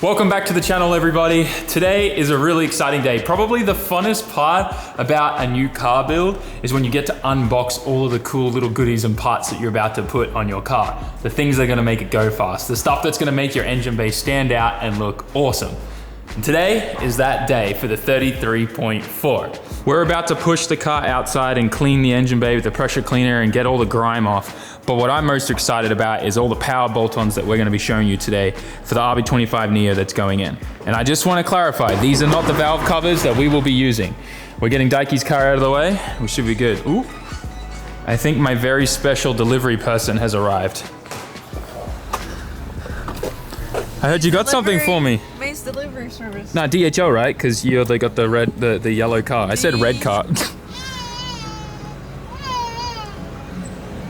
Welcome back to the channel, everybody. Today is a really exciting day. Probably the funnest part about a new car build is when you get to unbox all of the cool little goodies and parts that you're about to put on your car. The things that are gonna make it go fast. The stuff that's gonna make your engine bay stand out and look awesome. And today is that day for the 33.4. We're about to push the car outside and clean the engine bay with the pressure cleaner and get all the grime off. But what I'm most excited about is all the power bolt-ons that we're gonna be showing you today for the RB25 NEO that's going in. And I just wanna clarify, these are not the valve covers that we will be using. We're getting Daikie's car out of the way. We should be good. Ooh, I think my very special delivery person has arrived. I heard you got something for me. Mace delivery service. Nah, DHL, right? Because they got the red, the yellow car. I said red car.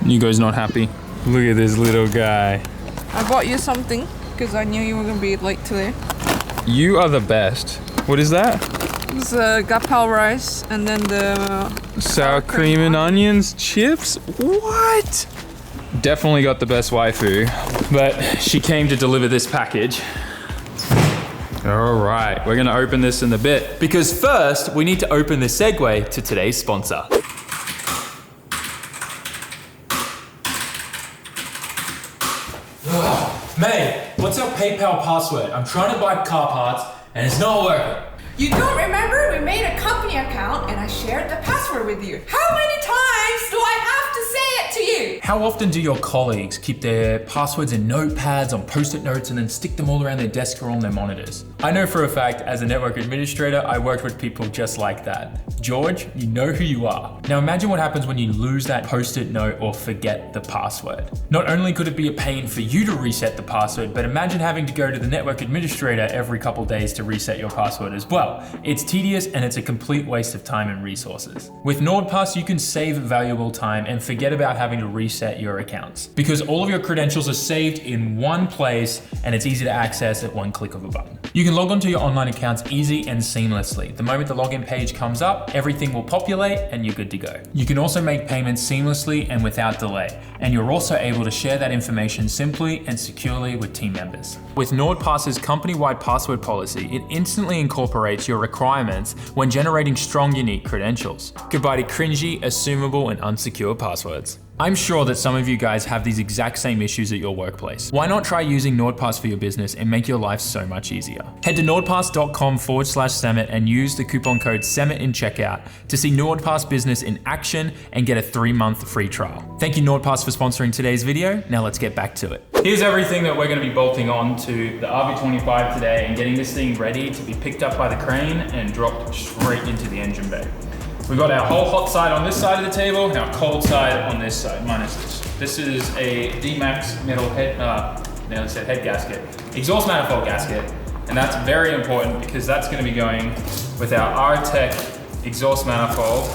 Nico's not happy. Look at this little guy. I bought you something because I knew you were gonna be late today. You are the best. What is that? It's gapal rice and then the sour cream and onions chips. What? Definitely got the best waifu, but she came to deliver this package. All right, we're gonna open this in a bit because first we need to open the segue to today's sponsor. May, what's our PayPal password? I'm trying to buy car parts and it's not working. You don't remember? We made a company account and I shared the password with you. How many times do I have to say it to you? How often do your colleagues keep their passwords in notepads on post-it notes and then stick them all around their desk or on their monitors? I know for a fact, as a network administrator, I worked with people just like that. George, you know who you are. Now imagine what happens when you lose that post-it note or forget the password. Not only could it be a pain for you to reset the password, but imagine having to go to the network administrator every couple days to reset your password as well. It's tedious and it's a complete waste of time and resources. With NordPass, you can save valuable time and forget about having to reset your accounts because all of your credentials are saved in one place and it's easy to access at one click of a button. You can log onto your online accounts easy and seamlessly. The moment the login page comes up, everything will populate and you're good to go. You can also make payments seamlessly and without delay. And you're also able to share that information simply and securely with team members. With NordPass's company-wide password policy, it instantly incorporates your requirements when generating strong, unique credentials. Goodbye to cringy, assumable, and unsecure passwords. I'm sure that some of you guys have these exact same issues at your workplace. Why not try using NordPass for your business and make your life so much easier? Head to nordpass.com/SAMMIT and use the coupon code SAMMIT in checkout to see NordPass Business in action and get a 3-month free trial. Thank you NordPass for sponsoring today's video. Now let's get back to it. Here's everything that we're gonna be bolting on to the RB25 today and getting this thing ready to be picked up by the crane and dropped straight into the engine bay. We've got our whole hot side on this side of the table and our cold side on this side, minus this. This is a D-Max metal head, head gasket, exhaust manifold gasket, and that's very important because that's gonna be going with our R-Tech exhaust manifold,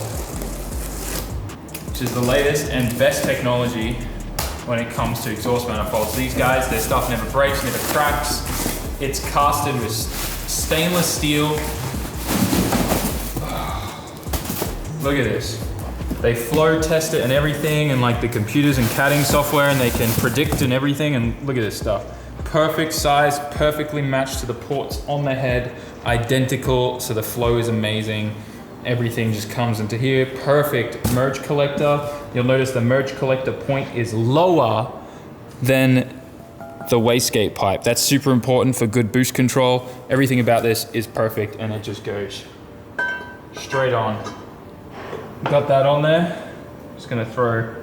which is the latest and best technology when it comes to exhaust manifolds. These guys, their stuff never breaks, never cracks. It's casted with stainless steel. Look at this. They flow test it and everything and like the computers and CADing software and they can predict and everything and look at this stuff. Perfect size, perfectly matched to the ports on the head, identical, so the flow is amazing. Everything just comes into here. Perfect merge collector. You'll notice the merge collector point is lower than the wastegate pipe. That's super important for good boost control. Everything about this is perfect and it just goes straight on. Got that on there. Just gonna throw a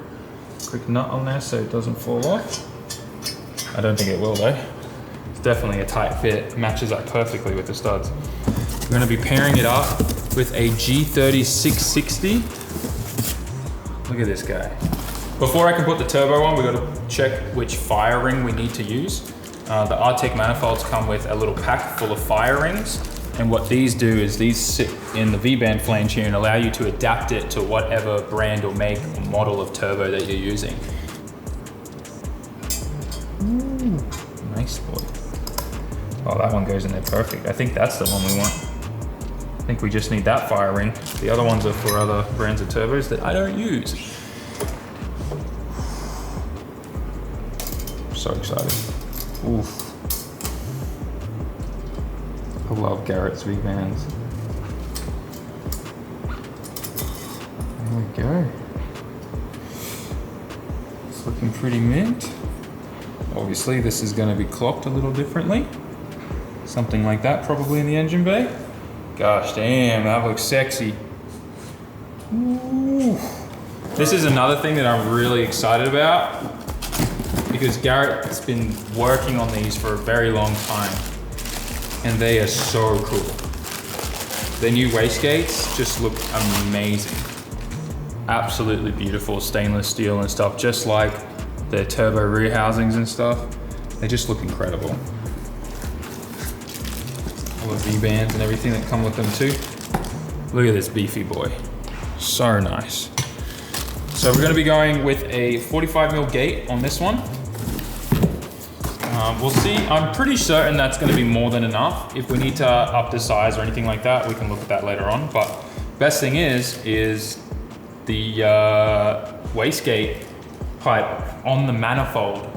quick nut on there so it doesn't fall off. I don't think it will though. It's definitely a tight fit. It matches up perfectly with the studs. We're gonna be pairing it up with a G30-660. Look at this guy. Before I can put the turbo on, we gotta check which fire ring we need to use. The R-Tech manifolds come with a little pack full of fire rings. And what these do is these sit in the V-band flange here and allow you to adapt it to whatever brand or make or model of turbo that you're using. Ooh, nice boy. Oh, that one goes in there perfect. I think that's the one we want. I think we just need that fire ring. The other ones are for other brands of turbos that I don't use. So excited. Oof. love Garrett's V-bands. There we go. It's looking pretty mint. Obviously this is going to be clocked a little differently. Something like that probably in the engine bay. Gosh damn, that looks sexy. Ooh. This is another thing that I'm really excited about because Garrett's been working on these for a very long time and they are so cool. Their new wastegates just look amazing. Absolutely beautiful stainless steel and stuff, just like their turbo rear housings and stuff. They just look incredible. All the V-bands and everything that come with them too. Look at this beefy boy. So nice. So we're gonna be going with a 45mm gate on this one. We'll see, I'm pretty certain that's gonna be more than enough. If we need to up the size or anything like that, we can look at that later on. But best thing is the wastegate pipe on the manifold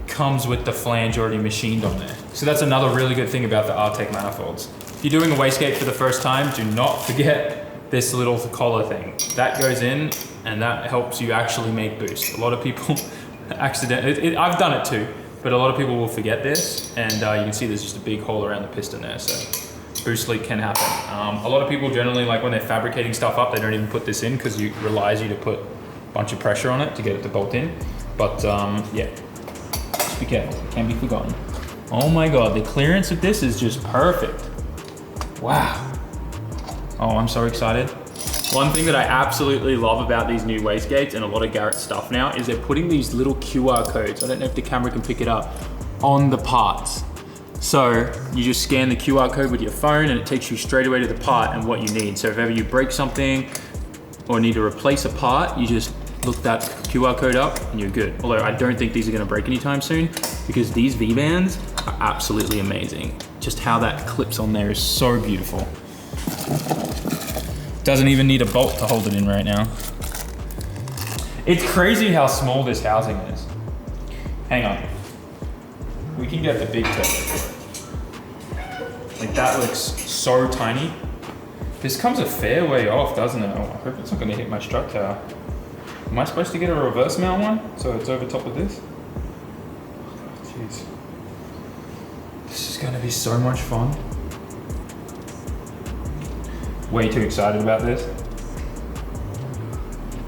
comes with the flange already machined on there. So that's another really good thing about the R-Tech manifolds. If you're doing a wastegate for the first time, do not forget this little collar thing. That goes in and that helps you actually make boost. A lot of people accidentally, I've done it too, but a lot of people will forget this and you can see there's just a big hole around the piston there. So boost leak can happen. A lot of people generally, like when they're fabricating stuff up, they don't even put this in because it relies you to put a bunch of pressure on it to get it to bolt in. But yeah, just be careful, it can be forgotten. Oh my God, the clearance of this is just perfect. Wow. Oh, I'm so excited. One thing that I absolutely love about these new wastegates and a lot of Garrett stuff now is they're putting these little QR codes, I don't know if the camera can pick it up, on the parts. So you just scan the QR code with your phone and it takes you straight away to the part and what you need. So if ever you break something or need to replace a part, you just look that QR code up and you're good. Although I don't think these are gonna break anytime soon because these V-bands are absolutely amazing. Just how that clips on there is so beautiful. Doesn't even need a bolt to hold it in right now. It's crazy how small this housing is. Hang on. We can get the big turbo for it. Like that looks so tiny. This comes a fair way off, doesn't it? Oh, I hope it's not gonna hit my strut tower. Am I supposed to get a reverse mount one? So it's over top of this? Oh, jeez. This is gonna be so much fun. Way too excited about this.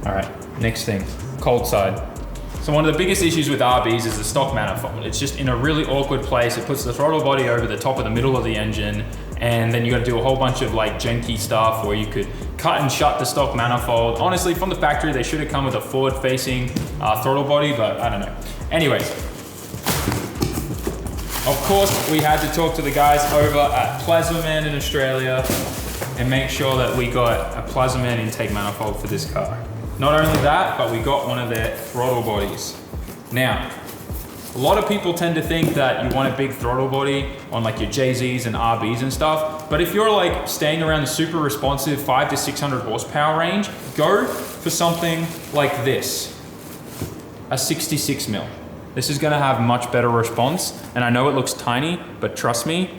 All right, next thing, cold side. So one of the biggest issues with RBs is the stock manifold. It's just in a really awkward place. It puts the throttle body over the top of the middle of the engine, and then you gotta do a whole bunch of like janky stuff where you could cut and shut the stock manifold. Honestly, from the factory, they should have come with a forward-facing throttle body, but I don't know. Anyways, of course, we had to talk to the guys over at Plasmaman in Australia and make sure that we got a Plasmaman intake manifold for this car. Not only that, but we got one of their throttle bodies. Now, a lot of people tend to think that you want a big throttle body on like your JZs and RBs and stuff, but if you're like staying around the super responsive 500 to 600 horsepower range, go for something like this, a 66mm. This is gonna have much better response, and I know it looks tiny, but trust me,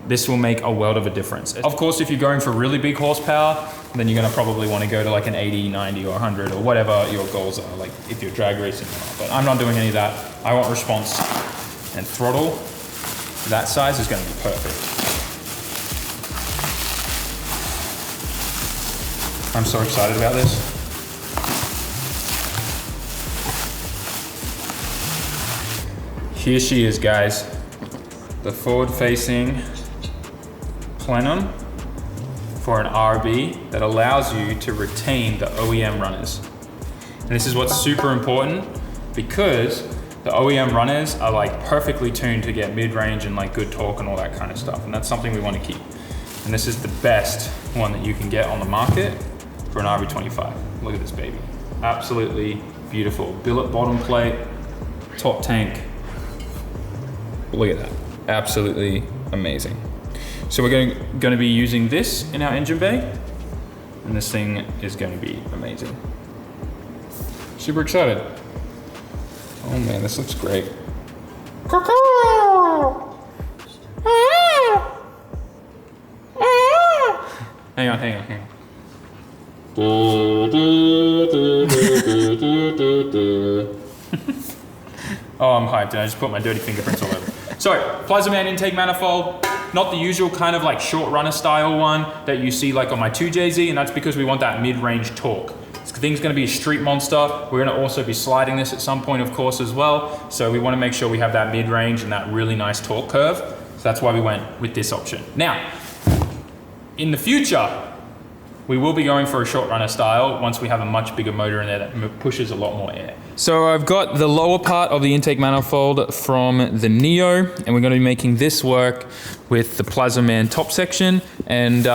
this will make a world of a difference. Of course, if you're going for really big horsepower, then you're gonna probably wanna go to like an 80, 90, or 100, or whatever your goals are, like if you're drag racing or not. But I'm not doing any of that. I want response, and throttle, that size is gonna be perfect. I'm so excited about this. Here she is, guys. The forward-facing plenum for an RB that allows you to retain the OEM runners. And this is what's super important because the OEM runners are like perfectly tuned to get mid-range and like good torque and all that kind of stuff. And that's something we want to keep. And this is the best one that you can get on the market for an RB25. Look at this baby. Absolutely beautiful. Billet bottom plate, top tank. Look at that. Absolutely amazing. So we're going to be using this in our engine bay, and this thing is going to be amazing. Super excited. Oh man, this looks great. Hang on. Oh, I'm hyped, and I just put my dirty fingerprints all over. So, Plasma Man intake manifold, not the usual kind of like short runner style one that you see like on my 2JZ, and that's because we want that mid-range torque. This thing's gonna be a street monster. We're gonna also be sliding this at some point, of course, as well. So we wanna make sure we have that mid-range and that really nice torque curve. So that's why we went with this option. Now, in the future, we will be going for a short runner style once we have a much bigger motor in there that pushes a lot more air. So I've got the lower part of the intake manifold from the Neo, and we're going to be making this work with the Plasma Man top section. And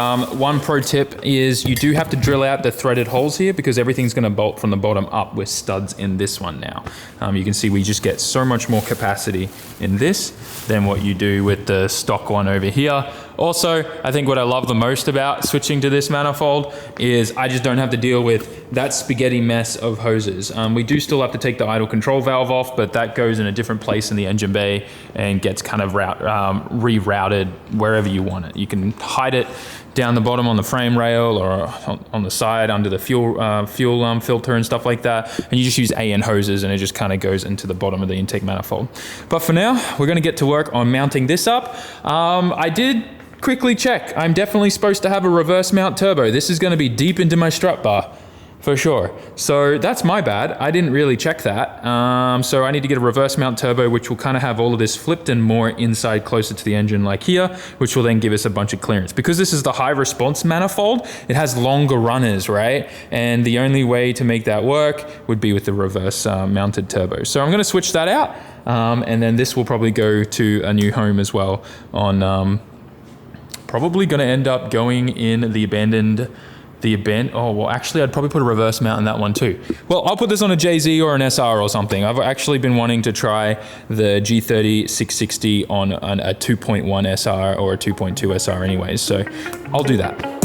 one pro tip is you do have to drill out the threaded holes here because everything's going to bolt from the bottom up with studs in this one now. You can see we just get so much more capacity in this than what you do with the stock one over here. Also, I think what I love the most about switching to this manifold is I just don't have to deal with that spaghetti mess of hoses. We do still have to take the idle control valve off, but that goes in a different place in the engine bay and gets kind of rerouted wherever you want it. You can hide it down the bottom on the frame rail or on the side under the fuel filter and stuff like that. And you just use AN hoses and it just kind of goes into the bottom of the intake manifold. But for now, we're gonna get to work on mounting this up. I did quickly check. I'm definitely supposed to have a reverse mount turbo. This is gonna be deep into my strut bar. For sure. So that's my bad. I didn't really check that. So I need to get a reverse mount turbo, which will kind of have all of this flipped and more inside closer to the engine like here, which will then give us a bunch of clearance. Because this is the high response manifold, it has longer runners, right? And the only way to make that work would be with the reverse mounted turbo. So I'm gonna switch that out. And then this will probably go to a new home as well on, probably gonna end up going in the abandoned, oh, well, actually, I'd probably put a reverse mount in that one too. Well, I'll put this on a JZ or an SR or something. I've actually been wanting to try the G30 660 on a 2.1 SR or a 2.2 SR anyways, so I'll do that.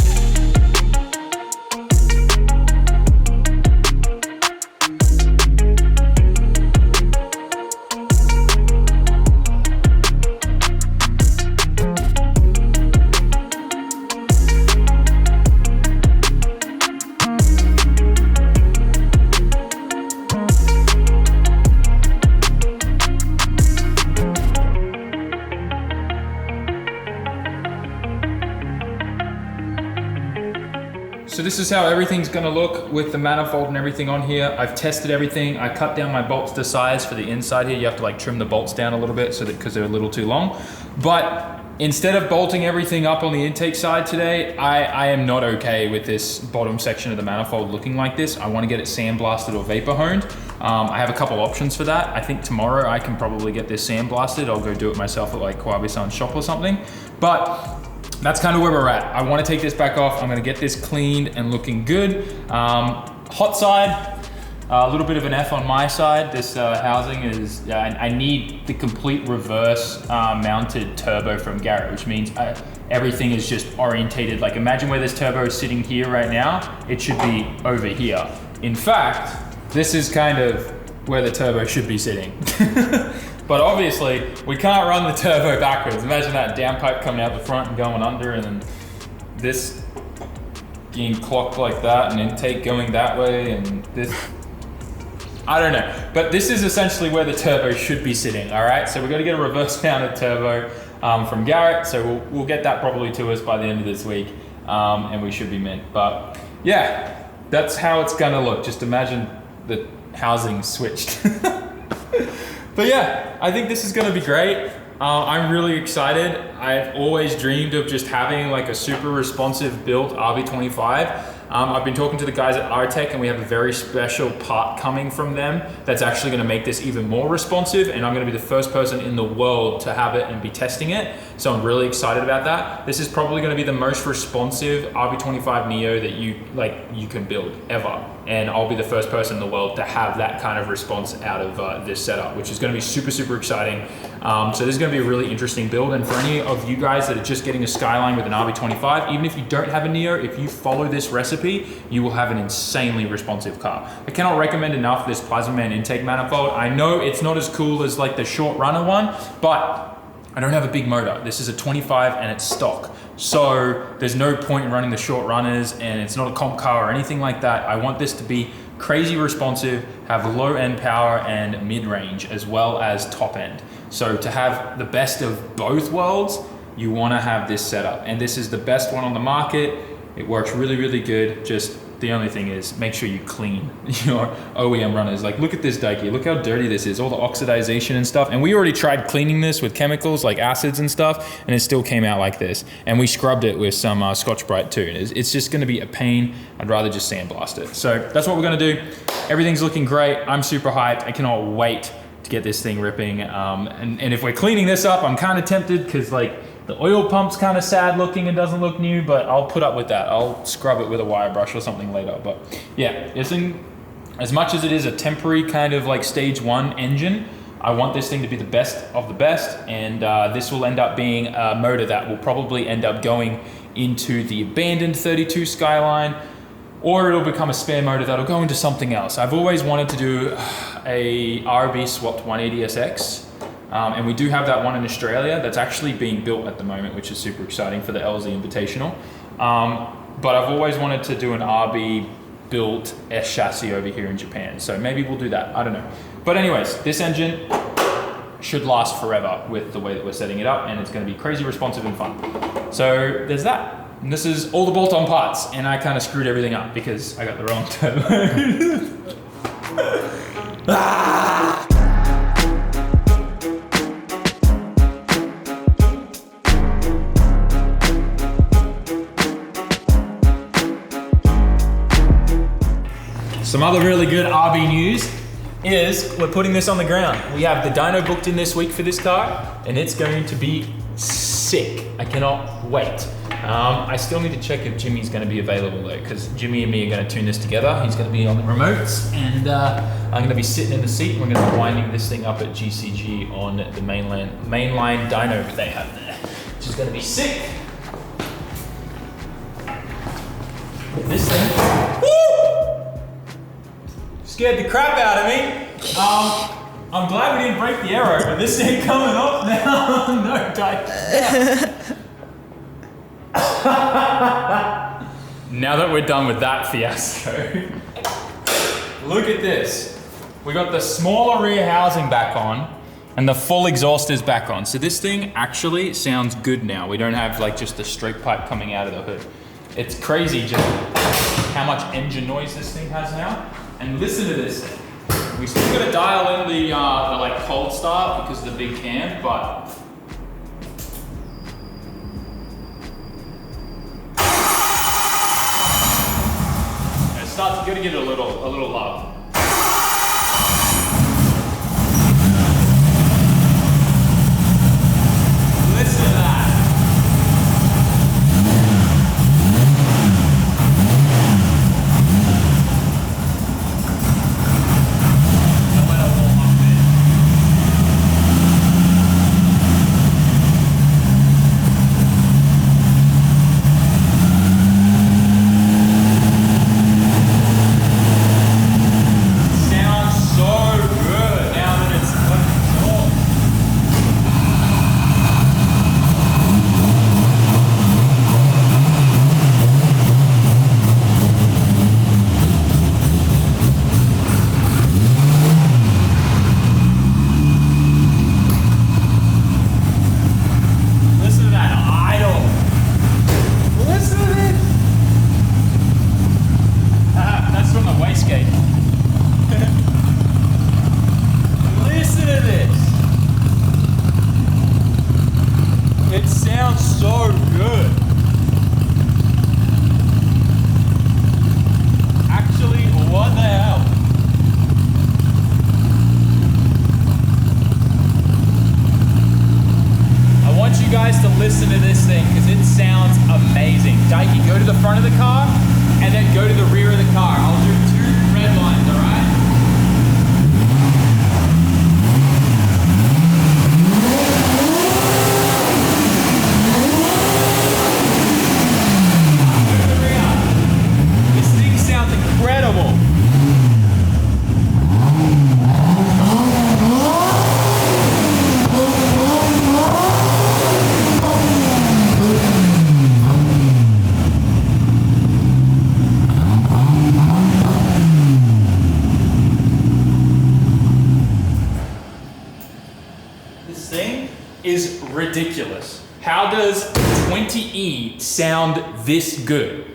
So this is how everything's gonna look with the manifold and everything on here. I've tested everything. I cut down my bolts to size for the inside here. You have to like trim the bolts down a little bit so that because they're a little too long. But instead of bolting everything up on the intake side today, I am not okay with this bottom section of the manifold looking like this. I wanna get it sandblasted or vapor honed. I have a couple options for that. I think tomorrow I can probably get this sandblasted. I'll go do it myself at like Kwabi-san's shop or something. But that's kind of where we're at. I want to take this back off. I'm going to get this cleaned and looking good. Hot side, a little bit of an F on my side. This housing is, I need the complete reverse mounted turbo from Garrett, which means everything is just orientated. Like imagine where this turbo is sitting here right now. It should be over here. In fact, this is kind of where the turbo should be sitting. But obviously, we can't run the turbo backwards. Imagine that downpipe coming out the front and going under, and then this being clocked like that, and intake going that way, and this. I don't know. But this is essentially where the turbo should be sitting, all right? So we're gonna get a reverse mounted turbo from Garrett, so we'll get that probably to us by the end of this week, and we should be mint. But yeah, that's how it's gonna look. Just imagine the housing switched. But yeah, I think this is gonna be great. I'm really excited. I've always dreamed of just having like a super responsive built RB25. I've been talking to the guys at R-Tech and we have a very special part coming from them that's actually gonna make this even more responsive, and I'm gonna be the first person in the world to have it and be testing it. So I'm really excited about that. This is probably gonna be the most responsive RB25 NEO that you can build ever. And I'll be the first person in the world to have that kind of response out of this setup, which is gonna be super, super exciting. So this is gonna be a really interesting build. And for any of you guys that are just getting a Skyline with an RB25, even if you don't have a NEO, if you follow this recipe, you will have an insanely responsive car. I cannot recommend enough this Plasma Man intake manifold. I know it's not as cool as like the short runner one, but I don't have a big motor. This is a 25 and it's stock. So there's no point in running the short runners, and it's not a comp car or anything like that. I want this to be crazy responsive, have low end power and mid range as well as top end. So to have the best of both worlds, you want to have this setup, and this is the best one on the market. It works really, really good. Just the only thing is make sure you clean your OEM runners. Like, look at this Daiki, look how dirty this is, all the oxidization and stuff. And we already tried cleaning this with chemicals like acids and stuff, and it still came out like this. And we scrubbed it with some Scotch-Brite too. It's just gonna be a pain. I'd rather just sandblast it. So that's what we're gonna do. Everything's looking great. I'm super hyped. I cannot wait to get this thing ripping. And if we're cleaning this up, I'm kind of tempted because like the oil pump's kind of sad looking and doesn't look new, but I'll put up with that. I'll scrub it with a wire brush or something later. But yeah, this thing, as much as it is a temporary kind of like stage 1 engine, I want this thing to be the best of the best. And this will end up being a motor that will probably end up going into the abandoned 32 Skyline, or it'll become a spare motor that'll go into something else. I've always wanted to do a RB swapped 180SX. And we do have that one in Australia that's actually being built at the moment, which is super exciting for the LZ Invitational. But I've always wanted to do an RB built S chassis over here in Japan. So maybe we'll do that, I don't know. But anyways, this engine should last forever with the way that we're setting it up, and it's gonna be crazy responsive and fun. So there's that. And this is all the bolt-on parts, and I kind of screwed everything up because I got the wrong turbo. Ah! Some other really good RB news is we're putting this on the ground. We have the dyno booked in this week for this car, and it's going to be sick. I cannot wait. I still need to check if Jimmy's going to be available though, because Jimmy and me are going to tune this together. He's going to be on the remotes, and I'm going to be sitting in the seat, and we're going to be winding this thing up at GCG on the mainline dyno that they have there, which is going to be sick. This thing, woo! Scared the crap out of me. I'm glad we didn't break the aero, but this ain't coming off now. No, die. Now that we're done with that fiasco, look at this. We got the smaller rear housing back on and the full exhaust is back on. So this thing actually sounds good now. We don't have like just the straight pipe coming out of the hood. It's crazy just how much engine noise this thing has now. And listen to this thing. We still gotta dial in the like cold start because of the big cam, but it starts, you gotta get it a little love. Listen to that. Listen to this thing because it sounds amazing. Daiki, go to the front of the car and then go to the rear of the car. I'll do 2 red lines, all right? Go to the rear. This thing sounds incredible. ridiculous. How does 20E sound this good?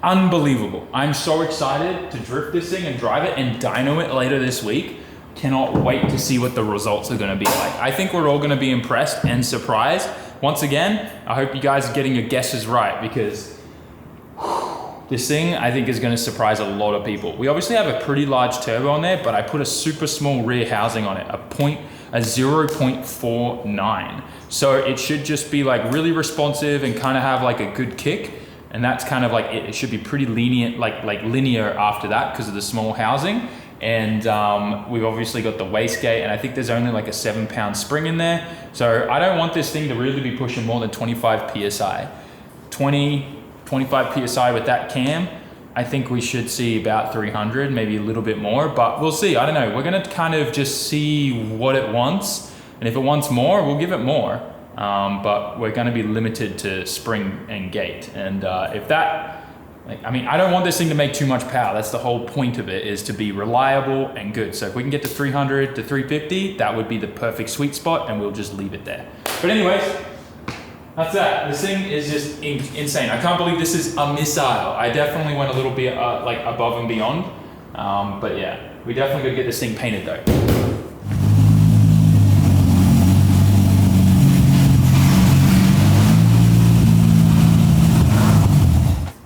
Unbelievable. I'm so excited to drift this thing and drive it and dyno it later this week. Cannot wait to see what the results are gonna be like. I think we're all gonna be impressed and surprised. Once again, I hope you guys are getting your guesses right, because this thing I think is gonna surprise a lot of people. We obviously have a pretty large turbo on there, but I put a super small rear housing on it, a 0.49. So it should just be like really responsive and kind of have like a good kick. And that's kind of like, it should be pretty lenient, like linear after that because of the small housing. And we've obviously got the wastegate, and I think there's only like a 7-pound spring in there. So I don't want this thing to really be pushing more than 25 PSI. 25 PSI with that cam, I think we should see about 300, maybe a little bit more, but we'll see. I don't know. We're gonna kind of just see what it wants. And if it wants more, we'll give it more. But we're gonna be limited to spring and gate. And if that, I mean, I don't want this thing to make too much power. That's the whole point of it, is to be reliable and good. So if we can get to 300 to 350, that would be the perfect sweet spot, and we'll just leave it there. But anyways, that's that. This thing is just insane. I can't believe this is a missile. I definitely went a little bit like above and beyond. But yeah, we definitely gotta get this thing painted though.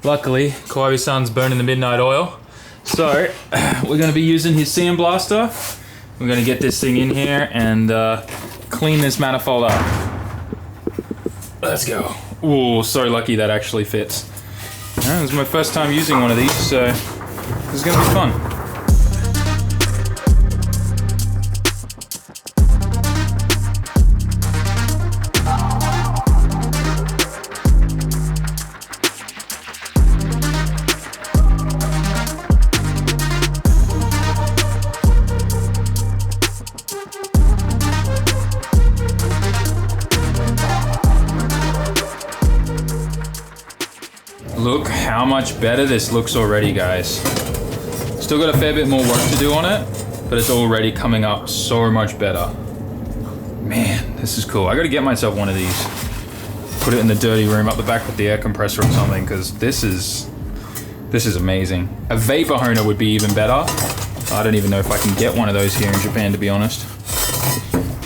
Luckily, Kawabe-san's burning the midnight oil. So, we're gonna be using his Sandblaster. We're gonna get this thing in here and clean this manifold up. Let's go. Ooh, so lucky that actually fits. This is my first time using one of these, so this is gonna be fun. Look how much better this looks already, guys. Still got a fair bit more work to do on it, but it's already coming up so much better. Man, this is cool. I gotta get myself one of these. Put it in the dirty room up the back with the air compressor or something, because this is amazing. A vapor honer would be even better. I don't even know if I can get one of those here in Japan, to be honest.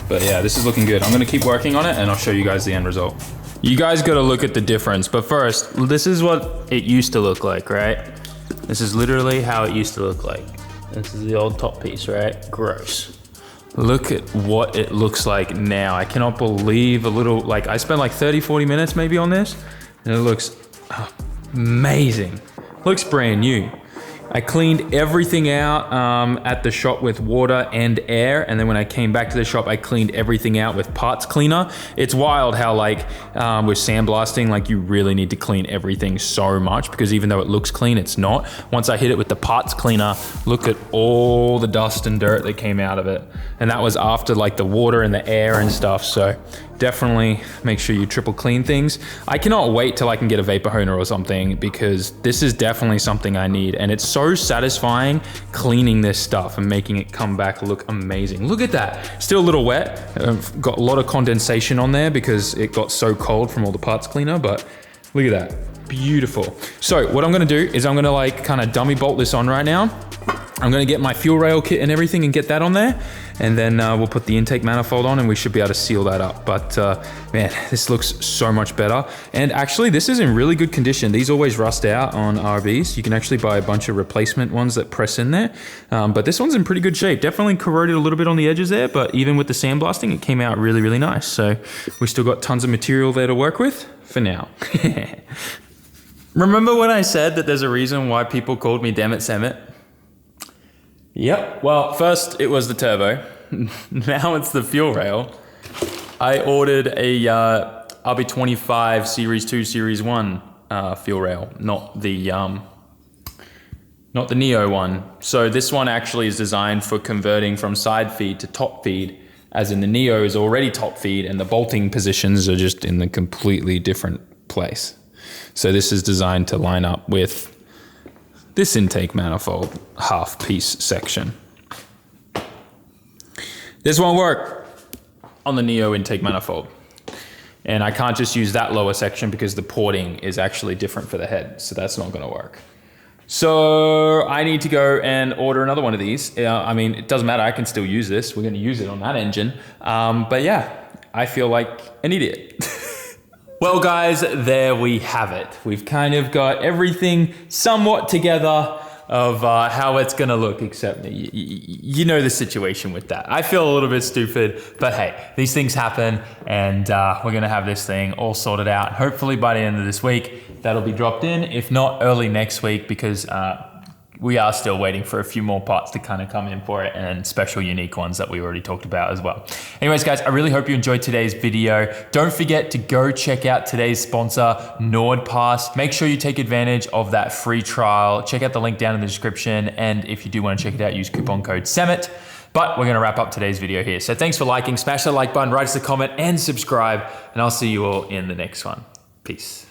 But yeah, this is looking good. I'm gonna keep working on it and I'll show you guys the end result. You guys gotta look at the difference, but first, this is what it used to look like, right? This is literally how it used to look like. This is the old top piece, right? Gross. Look at what it looks like now. I cannot believe I spent like 30, 40 minutes maybe on this, and it looks amazing. Looks brand new. I cleaned everything out at the shop with water and air, and then when I came back to the shop, I cleaned everything out with parts cleaner. It's wild how with sandblasting, you really need to clean everything so much, because even though it looks clean, it's not. Once I hit it with the parts cleaner, look at all the dust and dirt that came out of it. And that was after the water and the air and stuff, so definitely make sure you triple clean things. I cannot wait till I can get a vapor honer or something, because this is definitely something I need, and it's so satisfying cleaning this stuff and making it come back look amazing. Look at that. Still a little wet. Got a lot of condensation on there because it got so cold from all the parts cleaner, but look at that. Beautiful. So what I'm gonna do is I'm gonna kind of dummy bolt this on right now. I'm gonna get my fuel rail kit and everything and get that on there. And then we'll put the intake manifold on and we should be able to seal that up. But man, this looks so much better. And actually this is in really good condition. These always rust out on RBs. You can actually buy a bunch of replacement ones that press in there. But this one's in pretty good shape. Definitely corroded a little bit on the edges there, but even with the sandblasting, it came out really, really nice. So we still got tons of material there to work with for now. Remember when I said that there's a reason why people called me Damn It SAMMIT? Yep, well, first it was the turbo, now it's the fuel rail. I ordered a RB25 Series 2, Series 1 fuel rail, not the NEO one. So this one actually is designed for converting from side feed to top feed, as in the NEO is already top feed and the bolting positions are just in the completely different place. So this is designed to line up with this intake manifold half piece section. This won't work on the NEO intake manifold. And I can't just use that lower section because the porting is actually different for the head. So that's not gonna work. So I need to go and order another one of these. I mean, it doesn't matter, I can still use this. We're gonna use it on that engine. But yeah, I feel like an idiot. Well guys, there we have it. We've kind of got everything somewhat together of how it's gonna look, except you know the situation with that. I feel a little bit stupid, but hey, these things happen, and we're gonna have this thing all sorted out. Hopefully by the end of this week, that'll be dropped in, if not early next week, because we are still waiting for a few more parts to kind of come in for it, and special unique ones that we already talked about as well. Anyways guys, I really hope you enjoyed today's video. Don't forget to go check out today's sponsor, NordPass. Make sure you take advantage of that free trial. Check out the link down in the description, and if you do want to check it out, use coupon code SAMMIT. But we're gonna wrap up today's video here. So thanks for liking, smash that like button, write us a comment, and subscribe, and I'll see you all in the next one. Peace.